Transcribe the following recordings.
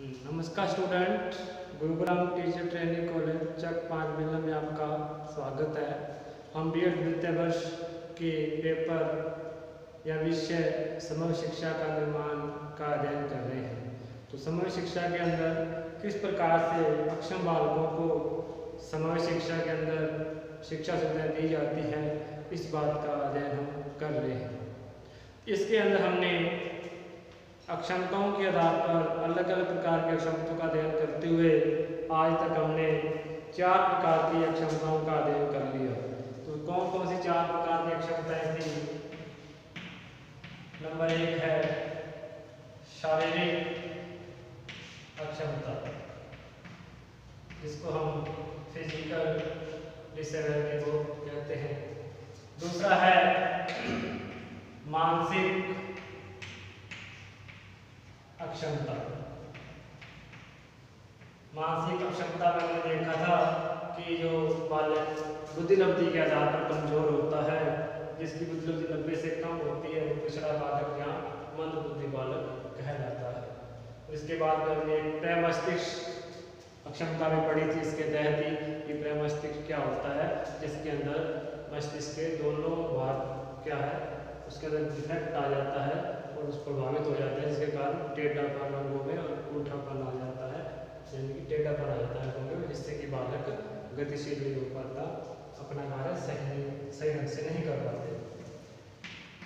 नमस्कार student, Gurugram teacher training college Chak 5 Milan में आपका स्वागत है। हम बीएड द्वितीय वर्ष के पेपर या विषय समग्र शिक्षा का निर्माण का अध्ययन कर रहे हैं। तो समग्र शिक्षा के अंदर किस प्रकार से अक्षम बालकों को समग्र शिक्षा के अंदर शिक्षा सुविधाएं दी जाती है, इस बात का अध्ययन हम कर रहे हैं। इसके अंदर हमने अक्षमताओं के आधार पर अलग अलग प्रकार की अक्षमताओं का अध्ययन करते हुए आज तक हमने 4 प्रकार की अक्षमताओं का अध्ययन कर लिया। तो कौन कौन सी 4 प्रकार की अक्षमताएं थी? नंबर 1 है शारीरिक अक्षमता, जिसको हम फिजिकल डिसेबिलिटी को कहते हैं। दूसरा है मानसिक अक्षमता। मानसिक अक्षमता में हमने देखा था कि जो बालक बुद्धिलब्धि के आधार पर कमजोर होता है, जिसकी बुद्धिलब्धि 90 से कम होती है, वो पिछड़ा बालक या मंदबुद्धि बालक कहलाता है। इसके बाद में हमने प्रमस्तिष्क अक्षमता में पढ़ी थी। इसके तहत ही कि प्रमस्तिष्क क्या होता है, जिसके अंदर मस्तिष्क के दोनों भाग क्या है, उसके अंदर डिफेक्ट आ जाता है और उस प्रभावित हो जाता है, जिसके कारण टेढ़ापन अंगों में और उल्टापन आ जाता है, यानी कि टेढ़ापन आ जाता है अंगों में, जिससे कि बालक गतिशील नहीं हो पाता, अपना कार्य सही ढंग से नहीं कर पाते।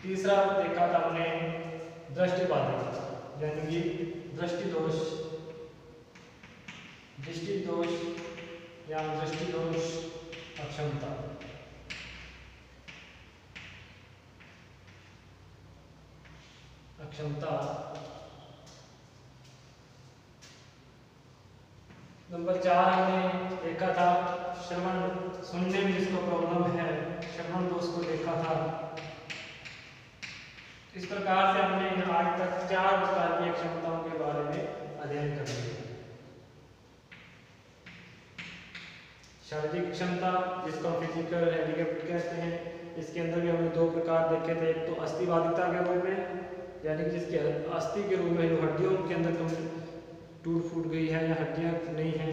तीसरा देखा था हमने दृष्टिबाधिता, यानी कि दृष्टि दोष अक्षमता। नंबर 4 हमने देखा था श्रवण सुनने में जिसको प्रॉब्लम है, श्रवण दोष को देखा था। इस प्रकार से हमने आज तक 4 प्रकार की अक्षमताओं के बारे में अध्ययन कर लिया। शारीरिक क्षमता, जिसको फिजिकल हैंडीकैप कहते हैं, इसके अंदर भी हमने 2 प्रकार देखे थे। एक तो अस्थिबाधिता के रूप में, यानी कि जिसके अस्थि के रूप में जो हड्डियों के अंदर टूट फूट गई है या हड्डियां नहीं है,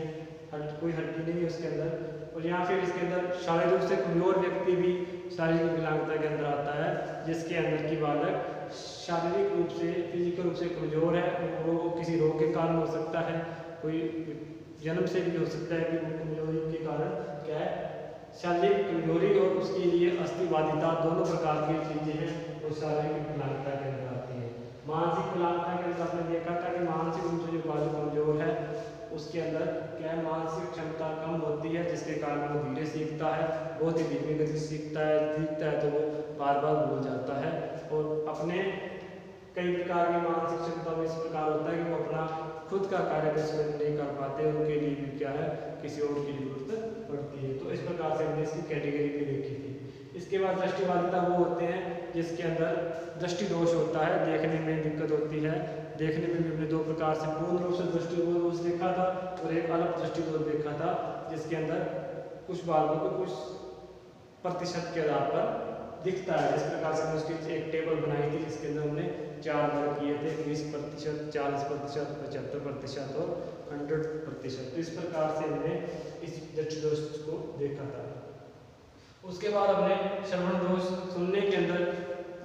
कोई हड्डी नहीं है उसके अंदर, और या फिर इसके अंदर शारीरिक रूप से कमजोर व्यक्ति भी शारीरिक विकलांगता के अंदर आता है, जिसके अंदर की बालक शारीरिक रूप से फिजिकल रूप से कमजोर है, और वो किसी रोग के कारण हो सकता है, कोई जन्म से भी हो सकता है कि कमजोरी के कारण क्या है, शारीरिक कमजोरी, और उसके लिए अस्थिबाधिता, दोनों प्रकार की चीजें हैं वो शारीरिक विकलांगता के अंदर आती है। मानसिक विकलांगता के अंदर आपने देखा था कि मानसिक रूप से जो बालक कमजोर है, उसके अंदर क्या है, मानसिक क्षमता कम होती है, जिसके कारण वो धीरे सीखता है, बहुत ही धीमी गति से सीखता है तो वो बार बार भूल जाता है, और अपने कई प्रकार की मानसिक क्षमता में इस प्रकार होता है कि वो अपना खुद का कार्य स्वयं नहीं कर पाते, उनके लिए भी क्या है, किसी और की जरूरत पड़ती है। तो इस प्रकार से हमने इसकी कैटेगरी भी देखी थी। इसके बाद दृष्टिबाधिता वो होते हैं जिसके अंदर दृष्टि दोष होता है, देखने में दिक्कत होती है। देखने में भी हमने 2 प्रकार से पूर्ण रूप से दृष्टि दोष देखा था और एक अलग दृष्टि दोष देखा था, जिसके अंदर कुछ बालकों को कुछ प्रतिशत के आधार पर दिखता है। इस प्रकार से हमने उसकी एक टेबल बनाई थी, जिसके अंदर हमने 4 वर्ग किए थे, 20%, 40%, 75% और 100%। तो इस प्रकार से हमने इस दृष्टि दोष को देखा था। उसके बाद हमने श्रवण दोष, सुनने के अंदर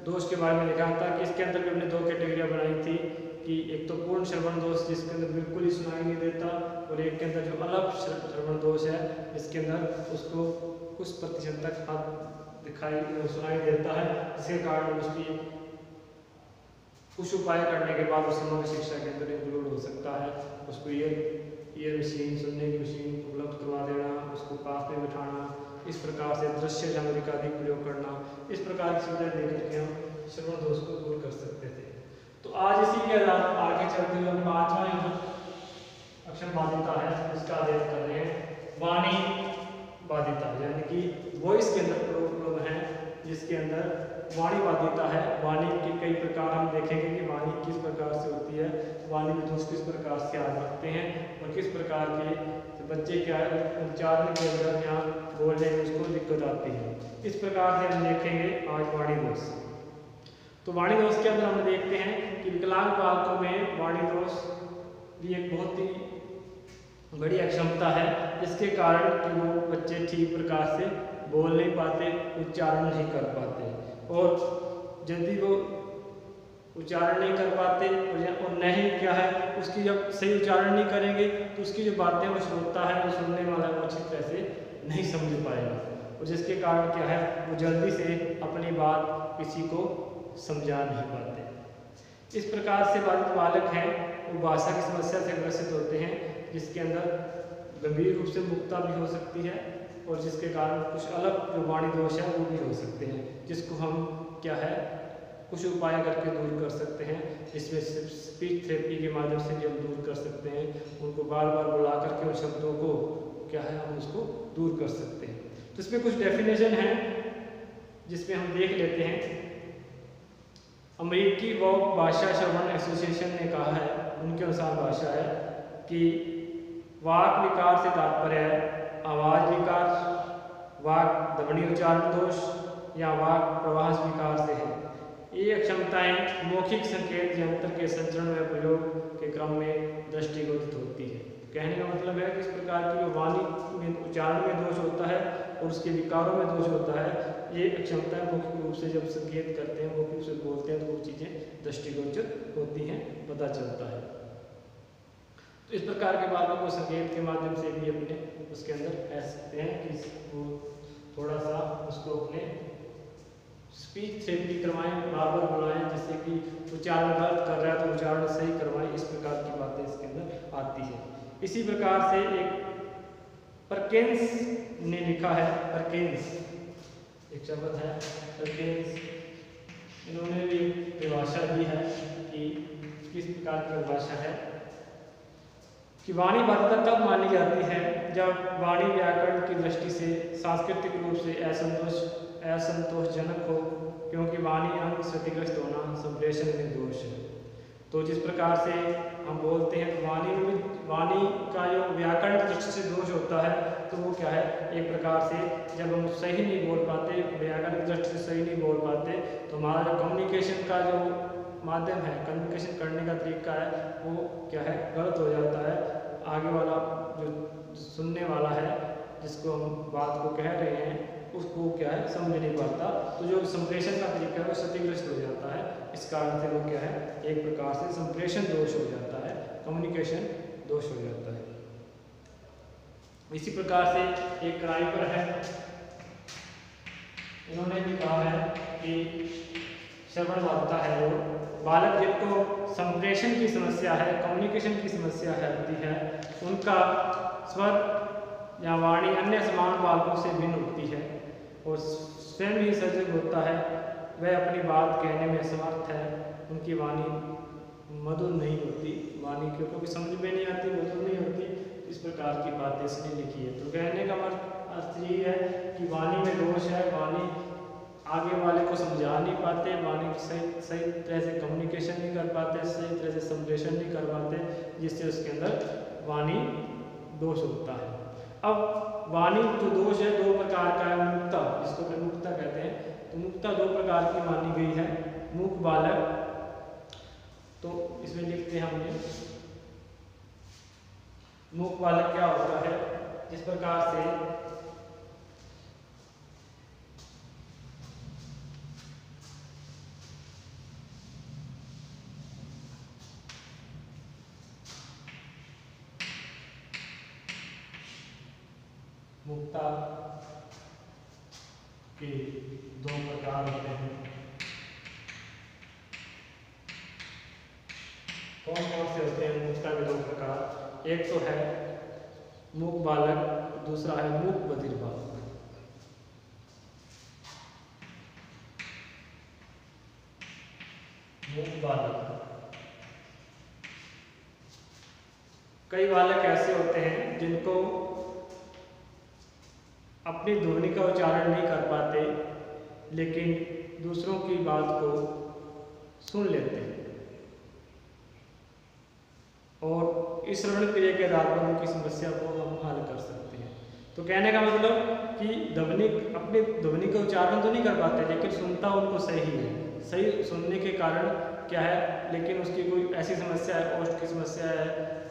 दोष के बारे में देखा था कि इसके अंदर भी हमने 2 कैटेगरियां बनाई थी कि एक तो पूर्ण श्रवण दोष, जिसके अंदर बिल्कुल ही सुनाई नहीं देता, और एक के अंदर जो अलग श्रवण दोष है, जिसके अंदर उसको कुछ प्रतिशत तक सुनाई देता है, जिसके कारण उसकी कुछ उपाय करने के बाद उस समग्र शिक्षा के अंदर इंक्लूड हो सकता है। उसको ईयर मशीन, सुनने की मशीन उपलब्ध करवा देना, उसको पास में बिठाना, इस प्रकार से दृश्य सामग्री का अधिक प्रयोग करना, इस प्रकार की सुविधाएं देकर के हम श्रवण दोष को दूर कर सकते थे। तो आज इसी के आधार आगे चलते हुए हम 5वां जो अक्षम बाधिता है उसका अध्ययन कर रहे हैं, वाणी बाधिता, यानी कि वॉइस के अंदर प्रॉब्लम है, जिसके अंदर वाणी बाधिता है। वाणी के कई प्रकार हम देखेंगे कि वाणी किस प्रकार से होती है, वाणी में दोष किस प्रकार से आ सकते हैं, और किस प्रकार के बच्चे क्या उच्चारण के अंदर यहाँ बोलने में उसको दिक्कत आती है। इस प्रकार से हम देखेंगे आज वाणी दोष। तो वाणी दोष के अंदर हम देखते हैं कि विकलांग बालकों में वाणी दोष भी एक बहुत ही बड़ी अक्षमता है, जिसके कारण कि वो बच्चे ठीक प्रकार से बोल नहीं पाते, उच्चारण नहीं कर पाते। और यदि वो उच्चारण नहीं कर पाते और नहीं क्या है उसकी जब सही उच्चारण नहीं करेंगे तो उसकी जो बातें वो श्रोता है, वो सुनने वाला वो अच्छी तरह से नहीं समझ पाएगा, और जिसके कारण क्या है वो जल्दी से अपनी बात किसी को समझा नहीं पाते। इस प्रकार से बाधित बालक हैं वो भाषा की समस्या से ग्रसित होते हैं, जिसके अंदर गंभीर रूप से मुक्ता भी हो सकती है, और जिसके कारण कुछ अलग जो वाणी दोष है वो भी हो सकते हैं, जिसको हम क्या है कुछ उपाय करके दूर कर सकते हैं। इसमें स्पीच थेरेपी के माध्यम से भी हम दूर कर सकते हैं, उनको बार बार बुला करके उन शब्दों को क्या है हम उसको दूर कर सकते हैं। तो इसमें कुछ डेफिनेशन है जिसमें हम देख लेते हैं। अमेरिकी वॉक भाषा श्रवण एसोसिएशन ने कहा है, उनके अनुसार भाषा है कि वाक विकार से तात्पर्य है आवाज विकार, वाक ध्वनि उच्चारण दोष या वाक प्रवास विकार से है। ये क्षमताएं मौखिक संकेत यंत्र के संचरण व प्रयोग के क्रम में दृष्टिगोचर होती है। कहने का मतलब है कि इस प्रकार की जो वाणी में उच्चारण में दोष होता है और उसके विकारों में दोष होता है, ये क्षमताएं मौखिक रूप से जब संकेत करते हैं, मौखिक रूप से बोलते हैं तो वो चीज़ें दृष्टिगोचर होती हैं, पता चलता है। तो इस प्रकार के बातों को संकेत के माध्यम से भी अपने उसके अंदर कह सकते हैं कि वो थोड़ा सा उसको अपने स्पीच थेरेपी करवाएं, बार बार बुलाएं, जिससे कि उच्चारण गलत कर रहा है तो उच्चारण सही करवाएं। इस प्रकार की बातें इसके अंदर आती है। इसी प्रकार से एक परकिंस ने लिखा है, परकिंस एक शब्द है परकिंस, इन्होंने भी परिभाषा दी है कि किस प्रकार की परिभाषा है कि वाणी बाध्यता तब मानी जाती है जब वाणी व्याकरण की दृष्टि से सांस्कृतिक रूप से असंतोषजनक हो, क्योंकि वाणी अंग क्षतिग्रस्त होना संप्रेषण में दोष है। तो जिस प्रकार से हम बोलते हैं तो वाणी का जो व्याकरण की दृष्टि से दोष होता है तो वो क्या है एक प्रकार से जब हम सही नहीं बोल पाते, व्याकरण की दृष्टि से सही नहीं बोल पाते, तो हमारा जो कम्युनिकेशन का जो माध्यम है, कम्युनिकेशन करने का तरीका है वो क्या है गलत हो जाता है। आगे वाला जो सुनने वाला है जिसको हम बात को कह रहे हैं उसको क्या है समझ नहीं पाता, तो जो संप्रेषण का तरीका है वो क्षतिग्रस्त हो जाता है। इस कारण से वो क्या है एक प्रकार से संप्रेषण दोष हो जाता है, कम्युनिकेशन दोष हो जाता है। इसी प्रकार से एक क्राइपर है, इन्होंने भी कहा है कि श्रवण बाधिता है वो बालक जिनको संप्रेषण की समस्या है, कम्युनिकेशन की समस्या होती है, उनका स्वर या वाणी अन्य समान बालकों से भिन्न होती है और स्वयं ही सजग होता है, वह अपनी बात कहने में असमर्थ है, उनकी वाणी मधुर नहीं होती, वाणी क्योंकि समझ में नहीं आती, मधुर नहीं होती। इस प्रकार की बातें इसने लिखी है। तो कहने का अर्थ ये है कि वाणी में दोष है, वाणी आगे वाले को समझा नहीं पाते, वाणी सही तरह से कम्युनिकेशन नहीं कर पाते, सही तरह से संप्रेषण नहीं कर पाते, जिससे उसके अंदर वाणी दोष होता है। अब वाणी जो दोष है दो प्रकार का है, मुक्ता जिसको मुक्ता कहते हैं, तो मुक्ता दो प्रकार की मानी गई है, मूक बालक। तो इसमें लिखते हैं हमने मूक बालक क्या होता है, जिस प्रकार से मुक्ता के दो प्रकार होते हैं। कौन कौन से होते हैं मुक्ता के दो प्रकार? एक तो है मूक बालक, दूसरा है मूक बधिर बालक। मूक बालक, कई बालक ऐसे होते हैं जिनको अपनी ध्वनि का उच्चारण नहीं कर पाते, लेकिन दूसरों की बात को सुन लेते हैं और इस श्रवण क्रिया के आधार पर उनकी समस्या को हम हल कर सकते हैं। तो कहने का मतलब कि अपनी ध्वनि का उच्चारण तो नहीं कर पाते, लेकिन सुनता उनको सही है, सही सुनने के कारण क्या है, लेकिन उसकी कोई ऐसी समस्या है, ओष्ठ की समस्या है,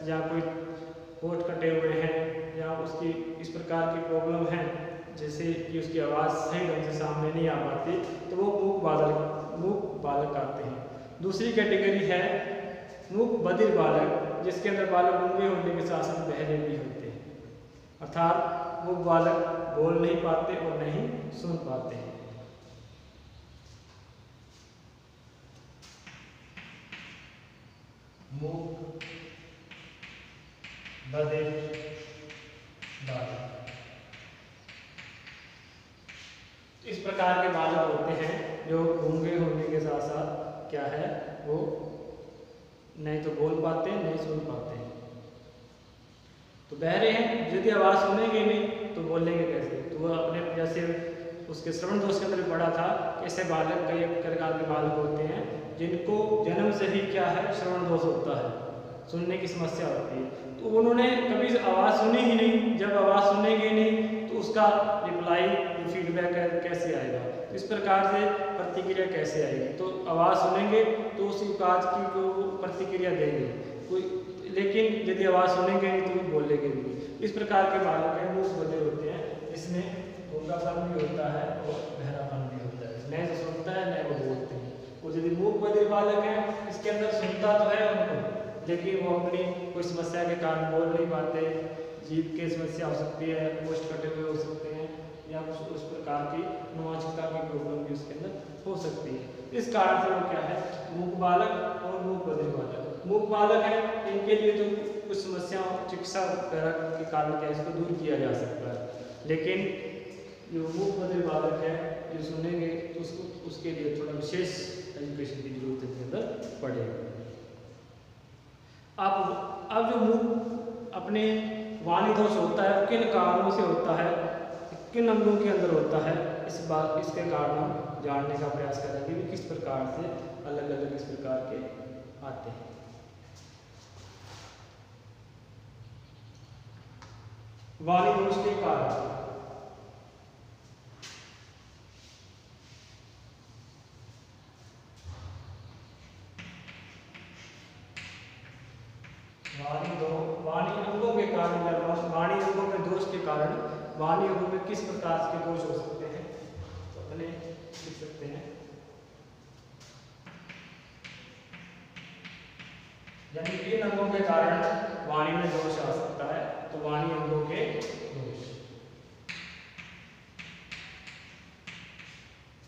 या कोई होठ कटे हुए हैं, या उसकी इस प्रकार की प्रॉब्लम है जैसे कि उसकी आवाज़ सही ढंग से सामने नहीं आ पाती, तो वो मूक बालक आते हैं। दूसरी कैटेगरी है मूक बधिर बालक, जिसके अंदर बालक गूंगे होने के साथ साथ बहरे भी होते हैं, अर्थात मूक बालक बोल नहीं पाते और नहीं सुन पाते हैं। मूक बधिर बालक इस प्रकार के बालक होते हैं जो गूंगे होने के साथ साथ क्या है, वो नहीं तो बोल पाते हैं नहीं सुन पाते हैं। तो बहरे हैं, यदि आवाज़ सुनेंगे नहीं तो बोलेंगे कैसे? तो वो अपने जैसे उसके श्रवण दोष के अंदर पढ़ा था, ऐसे बालक कई प्रकार के बालक होते हैं जिनको जन्म से ही क्या है, श्रवण दोष होता है, सुनने की समस्या होती है। तो उन्होंने कभी आवाज़ सुनी ही नहीं, जब आवाज़ सुनेंगे नहीं तो उसका रिप्लाई फीडबैक कैसे आएगा, तो इस प्रकार से प्रतिक्रिया कैसे आएगी? तो आवाज़ सुनेंगे तो उसी काज की को प्रतिक्रिया देंगे कोई, लेकिन यदि आवाज़ सुनेंगे नहीं तो वो बोलेंगे भी। इस प्रकार के बालक हैं, मूक बधिर होते हैं, इसमें गूंगापन भी होता है और बहरापन भी होता है, न तो सुनता है न वो बोलते हैं। और यदि मूक बधिर बालक है, इसके अंदर सुनता तो है उनको, लेकिन वो अपनी कोई समस्या के कारण बोल नहीं पाते, जीभ की समस्या हो सकती है, ओष्ठ कटे हुए हो सकते हैं, या कुछ उस प्रकार की नुआंशिकता की प्रॉब्लम भी उसके अंदर हो सकती है। इस कारण से वो क्या है, मूक बालक और मूक बधिर बालक। मूक बालक है, इनके लिए तो कुछ समस्याओं चिकित्सा वगैरह के कारण क्या इसको दूर किया जा सकता है, लेकिन जो मूक बधिर बालक है जो सुनेंगे तो उसके लिए थोड़ा विशेष एजुकेशन की जरूरत इसके अंदर पड़ेगी। अब जो मूक अपने वाणी दोष होता है, किन कारणों से होता है, किन अंगों के अंदर होता है, इसके कारण हम जानने का प्रयास करेंगे कि किस प्रकार से अलग अलग इस प्रकार के आते हैं। वाणी दोष के कारण वाणी अंगों के कारण या वाणी अंगों में दोष के कारण वाणी अंगों में किस प्रकार के दोष हो सकते हैं, तो अपने लिख सकते हैं। यानी इन अंगों के कारण वाणी में दोष आ सकता है, तो वाणी अंगों के दोष।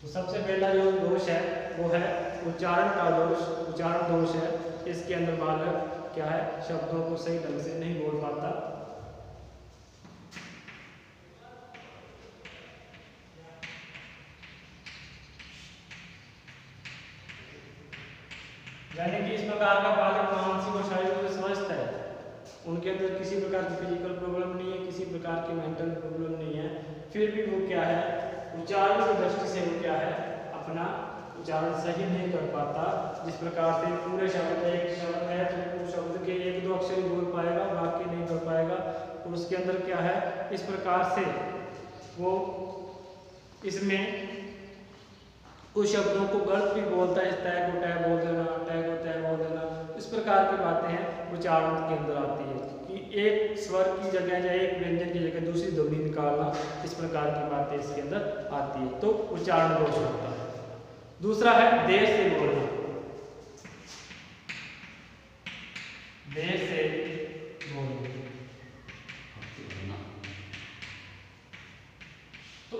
तो सबसे पहला जो दोष है वो है उच्चारण का दोष। उच्चारण दोष है, इसके अंदर बालक क्या है, शब्दों को सही ढंग से नहीं बोल पाता। यानी कि इस प्रकार का बालक मानसिक और शारीरिक रूप से स्वस्थ है, उनके अंदर किसी प्रकार की फिजिकल प्रॉब्लम नहीं है, किसी प्रकार की मेंटल प्रॉब्लम नहीं है, फिर भी वो क्या है, उच्चारण की दृष्टि से वो क्या है, अपना उच्चारण सही नहीं कर पाता। जिस प्रकार से पूरे शब्द, एक शब्द है तो शब्द के एक दो अक्षर ही बोल पाएगा, बाकी नहीं कर पाएगा, और उसके अंदर क्या है, इस प्रकार से वो इसमें कुछ शब्दों को गलत भी बोलता है, तय को तय बोल देना, तय को तय बोल देना, इस प्रकार की बातें हैं उच्चारण के अंदर आती है कि एक स्वर की जगह या एक व्यंजन की जगह दूसरी ध्वनि निकालना, इस प्रकार की बातें इसके अंदर आती है, तो उच्चारण दोष होता है। दूसरा है देर से बोलना। देर से बोलना, तो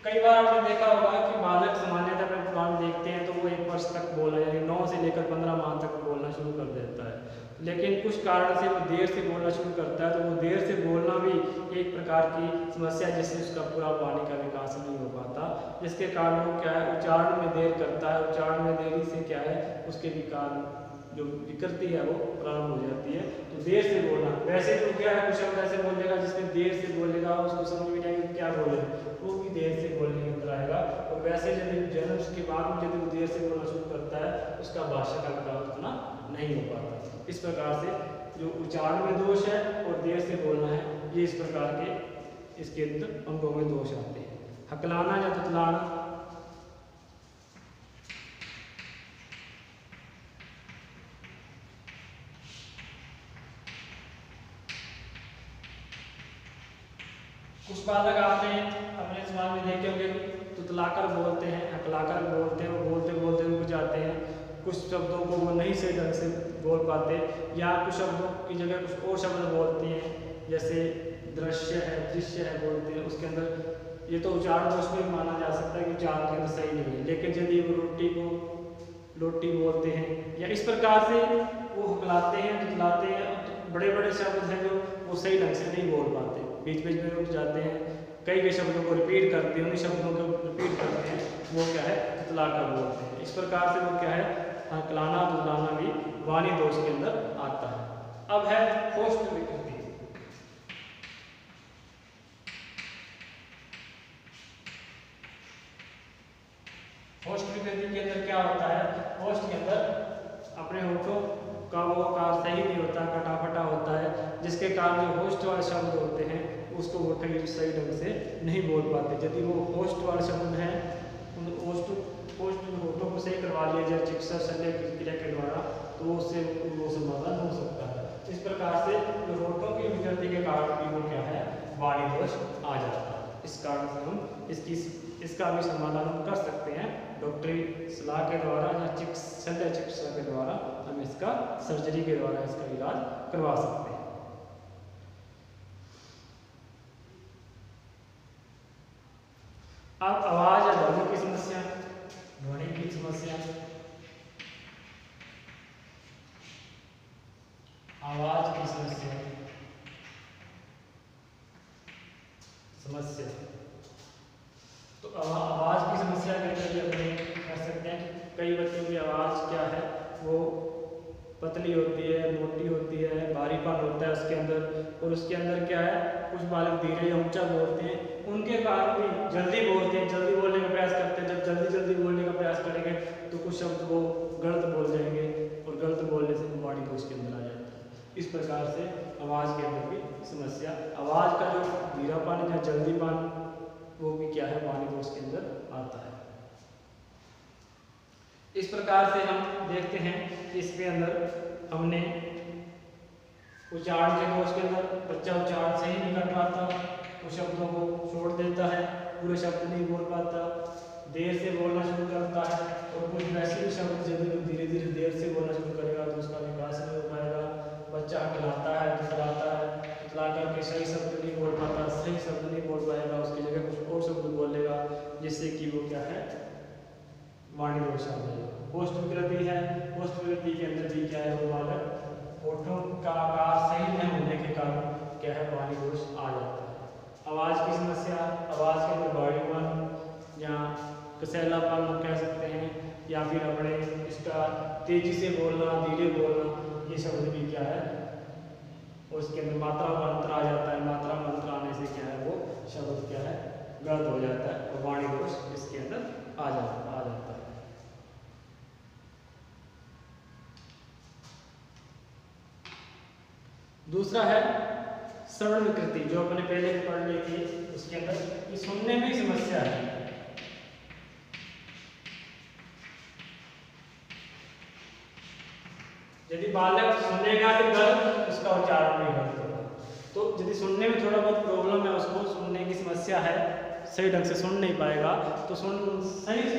कई बार आपने देखा होगा कि बालक सामान्यतः अपने पुराण देखते हैं तो वो 1 वर्ष तक बोला, यानी 9 से लेकर 15 माह तक बोलना शुरू कर देता है, लेकिन कुछ कारण से वो देर से बोलना शुरू करता है, तो वो देर से बोलना भी एक प्रकार की समस्या, जिससे उसका पूरा वाणी का विकास नहीं हो पाता, जिसके कारण वो क्या है, उच्चारण में देर करता है। उच्चारण में देरी से क्या है, उसके विकार जो विकृति है वो प्रारंभ हो जाती है। तो देर से बोलना, वैसे तो क्या है, कुछ शब्द ऐसे बोलेगा जिसमें देर से बोलेगा, उसको समझ में नहीं आएगा क्या बोले, वो भी देर से बोलने के अंदर आएगा। और वैसे जब जन्म के बाद यदि वो देर से बोलना शुरू करता है, उसका भाषा का विकास होना नहीं हो पाता। इस प्रकार से जो उच्चारण में दोष है और देर से बोलना है, ये इस प्रकार के इसके अंदर अंगों में दोष आते हैं। हकलाना या तुतलाना, कुछ बालक आपने अपने समाज में देखे होंगे, तुतलाकर बोलते हैं, हकलाकर बोलते हैं, वो बोलते बोलते रुक जाते हैं, कुछ शब्दों को वो नहीं सही ढंग से बोल पाते, या कुछ शब्दों की जगह कुछ और शब्द बोलते हैं, जैसे दृश्य है, दृश्य है बोलते हैं, उसके अंदर ये तो उच्चारण दोष में माना जा सकता है कि उच्चारण के अंदर सही नहीं है। लेकिन यदि वो रोटी को लोटी बोलते हैं, या इस प्रकार से वो हकलाते हैं, तुतलाते हैं, तो बड़े बड़े शब्द हैं जो वो सही ढंग से नहीं बोल पाते, बीच बीच में रुक जाते हैं, कई शब्दों को रिपीट करते हैं, उन्हीं शब्दों को रिपीट करते हैं, वो क्या है तुतलाकर बोलते हैं। इस प्रकार से वो क्या है हकलाना तुतलाना भी वाणी दोष के अंदर आता है। अब है होष्ठ विकृति। होष्ठ विकृति के अंदर क्या होता है, होष्ठ के अंदर अपने होठों का वो आकार सही नहीं होता, कटाफटा होता है, जिसके कारण जो होष्ठ वाले शब्द होते हैं उसको वो सही ढंग से नहीं बोल पाते। यदि वो होष्ठ वाले शब्द हैं, उन होठों को सही करवा लिया जाए चिकित्सा शल्य क्रिया के द्वारा, तो उससे वो समाधान हो सकता है। इस प्रकार से जो होठों की विकृति के कारण भी वो क्या है वाणी दोष आ जाता है। इस कारण से हम इसका भी समाधान हम कर सकते हैं डॉक्टरी सलाह के द्वारा या शल्य चिकित्सा के द्वारा, हम इसका सर्जरी के द्वारा इसका इलाज करवा सकते हैं। अब आवाज या ध्वनि की समस्या, ध्वनि की समस्या, आवाज की समस्या, तो आवाज की समस्या के अंदर अपने कर सकते हैं, कई बच्चों की आवाज क्या है वो पतली होती है, मोटी होती है, भारीपन होता है उसके अंदर, और उसके अंदर क्या है कुछ बालक धीरे या ऊंचा बोलते हैं, उनके कारण भी जल्दी बोलते हैं, जल्दी बोलने का प्रयास करते हैं। जब जल्दी बोलने का प्रयास करेंगे तो कुछ शब्द वो गलत बोल जाएंगे, और गलत बोलने से वाणी दोष के अंदर आ जाता है। इस प्रकार से आवाज के अंदर भी समस्या, आवाज का जो धीरापन या जल्दीपन वो भी क्या है वाणी दोष के अंदर आता है। इस प्रकार से हम देखते हैं कि इसके अंदर हमने उच्चारण के दोष के अंदर बच्चा उच्चारण सही नहीं कर पाता, कुछ शब्दों को छोड़ देता है, पूरे शब्द नहीं बोल पाता, देर से बोलना शुरू करता है, और कुछ वैसे भी शब्द यदि धीरे धीरे देर से बोलना शुरू करेगा तो उसका विकास नहीं हो पाएगा। बच्चा हकलाता है, तुतलाता है, तुतला करके सही शब्द नहीं बोल पाता, सही शब्द नहीं बोल पाएगा, उसकी जगह कुछ और शब्द बोलेगा, जिससे कि वो क्या है वाणी दोष आ जाएगा। होष्ठ विकृति है, होष्ठ विकृति के अंदर भी क्या है वो बालक होठों का आकार सही न होने के कारण क्या है वाणी दोष आ जाता है। आवाज की समस्या, आवाज के अंदर भारीपन या कसैलापन हम कह सकते हैं, या फिर अपने इसका तेजी से बोलना, धीरे बोलना, ये शब्द भी क्या है और उसके अंदर मात्रा मंत्र आ जाता है। मात्रा मंत्र आने से क्या है वो शब्द क्या है गलत हो जाता है, और वाणी दोष इसके अंदर आ जाता है। दूसरा है श्रवण विकृति, जो अपने पहले पढ़ ली थी, उसके अंदर ये सुनने में समस्या है। यदि बालक सुनेगा तो गलत, उसका उच्चारण भी गलत होगा। तो यदि सुनने में थोड़ा बहुत प्रॉब्लम है, उसको सुनने की समस्या है, सही ढंग से सुन नहीं पाएगा, तो सही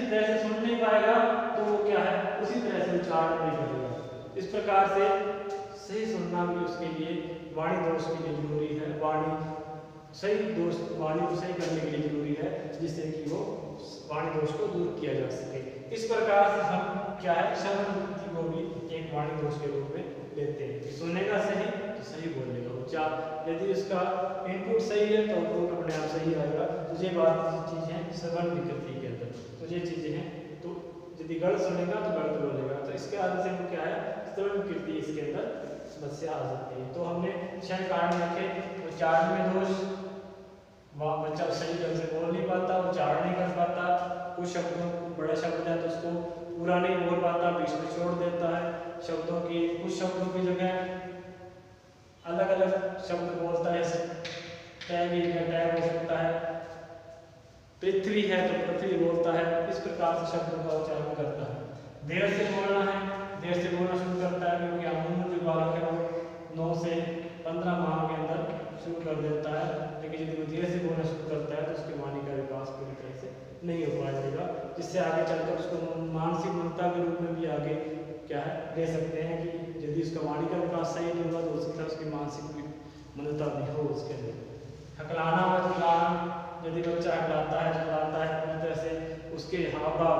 तरह से सुन नहीं पाएगा, तो वो क्या है उसी तरह से उच्चारण नहीं करेगा। इस प्रकार से सही सुनना भी उसके लिए वाणी दोष के लिए जरूरी है, वाणी को सही करने के लिए जरूरी है, जिससे कि वो वाणी दोष को दूर किया जा सके। इस प्रकार से हम क्या है श्रवण विकृति को भी एक वाणी दोष के रूप में लेते हैं कि सुनेगा सही तो सही बोलेगा, उच्चार यदि उसका इनपुट सही है तो आउटपुट अपने आप सही आएगा। तो ये बात चीज़ है श्रवण विकृति के अंदर, तो ये चीज़ें हैं। तो यदि गलत सुनेगा तो गलत बोलेगा, तो इसके आधार से हम क्या है श्रवण विकृति इसके अंदर समस्या आ सकती है। तो हमने 6 कारण रखे, उच्चारण में दोष, बच्चा सही ढंग से बोल नहीं पाता, उच्चारण नहीं कर पाता, कुछ शब्दों बड़ा शब्द है तो उसको पूरा नहीं बोल पाता, बीच में छोड़ देता है, शब्दों की कुछ शब्दों की जगह अलग अलग शब्द बोलता है, टैग हो सकता है, पृथ्वी है तो पृथ्वी बोलता है, इस प्रकार से शब्दों का उच्चारण करता है। देर से बोलना है, देर से बोलना शुरू करता है, क्योंकि अमूमन जो बालक है वो 9 से 15 माह के अंदर शुरू कर देता है, लेकिन यदि वो धीरे से बोलना इससे आगे चलकर उसको मानसिक मंदता के रूप में भी आगे क्या है ले सकते हैं कि यदि उसका वाणी का विकास सही नहीं हुआ तो हो सकता है उसकी मानसिक मंदता भी हो उसके अंदर। हकलाना व तुलाना, यदि बच्चा हकलाता है पूरी तरह से उसके हाव भाव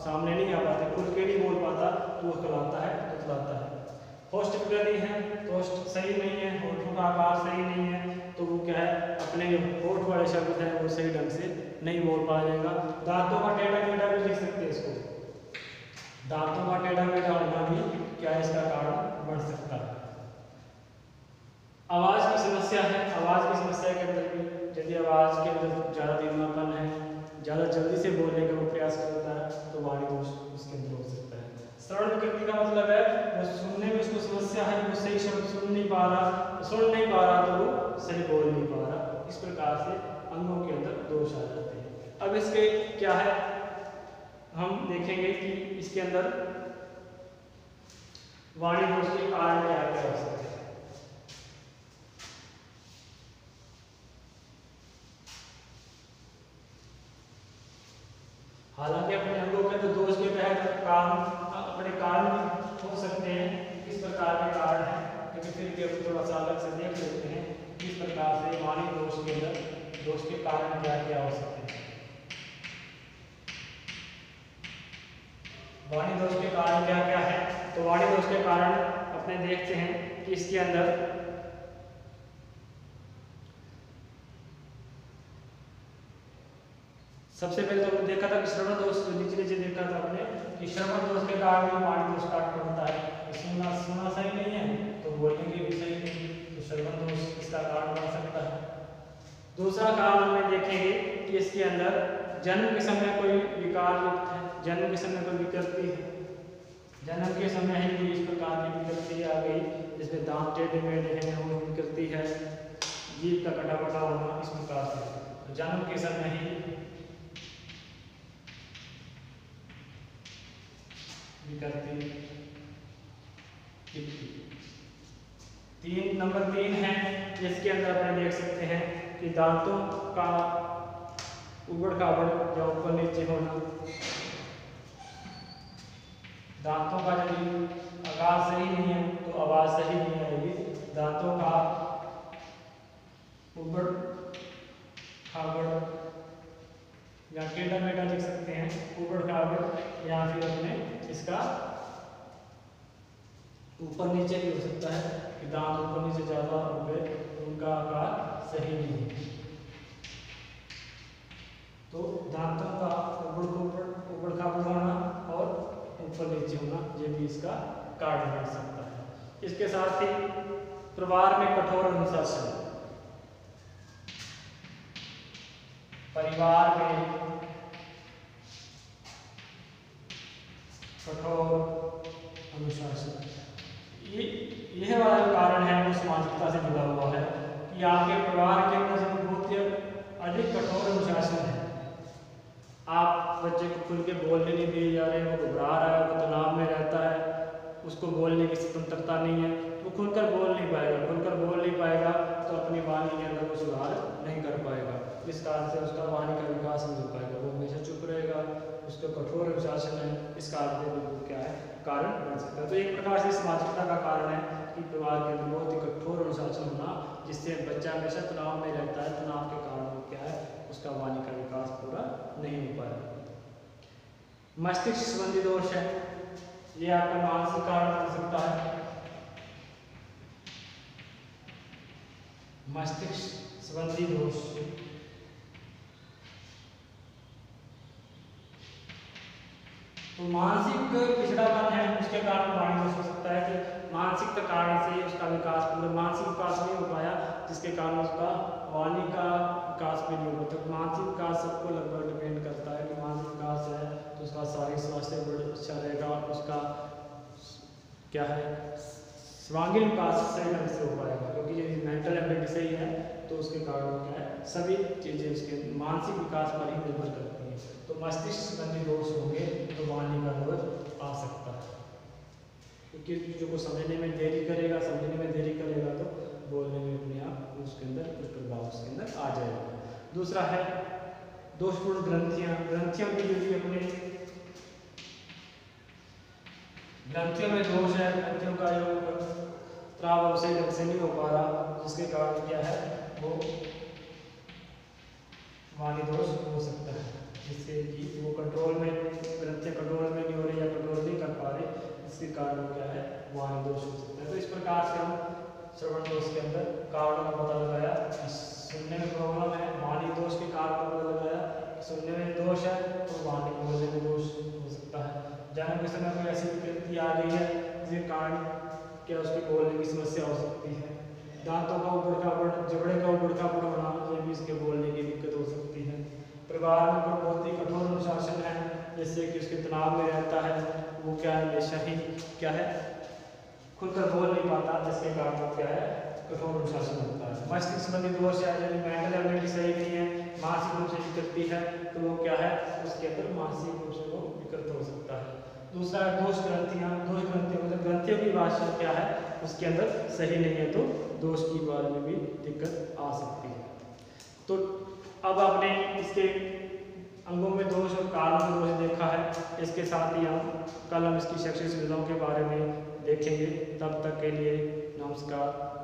सामने नहीं आ पाते, खुल के नहीं बोल पाता तो वो हकलाता है तुतलाता है। होस्ट विकृति है, तो होस्ट सही नहीं है, होठों का आकार सही नहीं है तो वो क्या है अपने जो होठ वाले शब्द हैं वो सही ढंग से नहीं बोल पाएगा। दांतों का टेढ़ा मेढ़ा भी लिख सकते हैं इसको, दांतों का टेढ़ा मेढ़ा होना भी क्या इसका कारण बन सकता है। आवाज की समस्या है, आवाज की समस्या के अंदर भी यदि आवाज के अंदर ज़्यादा धीमापन है, ज़्यादा जल्दी से बोलने का वो प्रयास करता है तो वाणी दोष उसके अंदर हो सकता है। श्रवण विकृति का मतलब है वो सुनने में उसको समस्या है, वो सही शब्द सुन नहीं पा रहा तो वो सही बोल नहीं पा रहा। इस प्रकार से अंगों के अंदर दोष आ जाते हैं। अब इसके क्या है हम देखेंगे कि इसके अंदर वाणी दोष के कारण क्या क्या हो सकते हैं। हालांकि अपने अंगों के अंदर दोष के तहत कारण अपने कारण भी हो सकते हैं, किस प्रकार के कारण हैं, लेकिन फिर भी हम थोड़ा सा अलग से देख लेते हैं किस प्रकार से वाणी दोष के अंदर दोष के कारण क्या क्या हो सकते हैं। वाणी दोष के कारण क्या क्या है, तो वाणी दोष के कारण अपने देखते हैं कि इसके अंदर सबसे पहले तो हमने देखा था कि श्रवण दोष, नीचे देखा था हमने कि श्रवण दोष के कारण भी वाणी दोष काट बनता है। सुनना सही नहीं है तो बोलेंगे भी सही नहीं, तो श्रवण दोष इसका कारण बन सकता है। दूसरा कारण हमें देखेंगे कि इसके अंदर जन्म के समय कोई विकार युक्त है, जन्म के समय कोई विकृति है, जन्म के समय ही कोई इस प्रकार की विकृति आ गई जिसमें दांत टेढ़े मेढ़े हैं, वो विकृति है, जीभ का कटा बटा होना, इस प्रकार से तो जन्म के समय ही विकृति। नंबर 3 है जिसके अंदर अपने देख सकते हैं कि दांतों का उबड़ खाबड़ या ऊपर नीचे होना, दांतों का यदि आकार सही नहीं है तो आवाज सही नहीं आएगी। दांतों का उबड़ खाबड़ या टेढ़ा मेढ़ा लिख सकते हैं, उबड़ खाबड़ या फिर अपने इसका ऊपर नीचे भी हो सकता है कि दांत ऊपर नीचे ज्यादा हो गए तो उनका आकार सही नहीं है, तो दांतों का उबड़ खाबड़ होना और ऊपर नीचे होना ये भी इसका कारण बन सकता है। इसके साथ ही परिवार में कठोर अनुशासन, परिवार में कठोर अनुशासन, यह वाला कारण है वो सामाजिकता से जुड़ा हुआ है कि आपके परिवार के अंदर बहुत ही अधिक कठोर अनुशासन है। आप बच्चे को खुल के बोलने नहीं दिए जा रहे, वो घबरा रहा है, वो तनाव में रहता है, उसको बोलने की स्वतंत्रता नहीं है, वो खुलकर बोल नहीं पाएगा तो अपनी वाणी के अंदर वो सुधार नहीं कर पाएगा। इस कारण से उसका वाणी का विकास नहीं हो पाएगा, वो हमेशा चुप रहेगा, उसका कठोर अनुशासन है, इस कारण से वो क्या है कारण बन सकता है। तो एक प्रकार से सामाजिकता का कारण है कि परिवार के अंदर बहुत ही कठोर अनुशासन होना, जिससे बच्चा हमेशा तनाव में रहता है, तनाव के कारण वो क्या है उसका वाणी का विकास पूरा नहीं हो पाएगा। मस्तिष्क संबंधी दोष है, ये आपका मानसिक कारण बन सकता है। मस्तिष्क संबंधी दोष तो मानसिक पिछड़ापन है, उसके कारण वाणी दोष हो सकता है कि मानसिक कारण से उसका विकास पूरा मानसिक विकास नहीं हो पाया, जिसके कारण उसका वाणी का विकास भी नहीं होता। तो मानसिक विकास सबको लगभग डिपेंड करता है कि मानसिक विकास है तो उसका शारीरिक स्वास्थ्य अच्छा रहेगा, उसका क्या है सर्वांगीण विकास सही ढंग से हो पाएगा, क्योंकि यदि मेंटल एबिलिटी सही है तो उसके कारण क्या है सभी चीज़ें उसके मानसिक विकास पर ही निर्भर करती हैं। तो मस्तिष्क संबंधी दोष होंगे तो वाणी का दोष आ सकता है, क्योंकि चीज़ों को समझने में देरी करेगा तो बोलने में अपने आप उसके अंदर कुछ प्रभाव उसके अंदर आ जाएगा। दूसरा है दोषपूर्ण ग्रंथियां, ग्रंथियों की जो भी अपने ग्रंथियों में दोष है, ग्रंथियों का जो स्राव सही ढंग से नहीं हो पा रहा, जिसके कारण क्या है वो वाणी दोष हो सकता है, जिससे कि वो कंट्रोल में, ग्रंथियां कंट्रोल में नहीं हो रही या कंट्रोल नहीं कर पा रही, इसके कारण क्या है वाणी दोष हो सकता है। तो इस प्रकार से हम श्रवण दोष के अंदर कारणों का पता लगाया, सुनने में प्रॉब्लम है, वाणी दोष के कारण का पता लगाया, सुनने में दोष है तो वाणी बोलने में दोष हो सकता है। जन्म के समय कोई ऐसी विकृति आ गई है जिसके कारण क्या उसकी बोलने की समस्या हो सकती है। दांतों का उबड़खापड़, जबड़े का उबड़खापड़ होना, ये भी इसके बोलने की दिक्कत हो सकती है। परिवार में कोई बहुत ही कठोर अनुशासन है, जिससे कि उसके तनाव में रहता है, वो क्या है हमेशा ही क्या है खुलकर बोल नहीं पाता, जिसके कारण वो क्या है कठोर अनुशासन होता है। मस्तिष्क संबंधी दोष है, यानी मेंटल एबिलिटी सही नहीं है, मानसिक रूप से विकृति है, तो वो क्या है उसके अंदर मानसिक रूप से वो विकृत हो सकता है। दूसरा है दोष ग्रंथियां, दोष ग्रंथियों मतलब ग्रंथियों की भाषा क्या है उसके अंदर सही नहीं है, तो दोष की बात में भी दिक्कत आ सकती है। तो अब आपने इसके अंगों में दोष और कारणों में दोष देखा है, इसके साथ ही कल हम इसकी शैक्षिक सुविधाओं के बारे में देखेंगे। तब तक के लिए नमस्कार।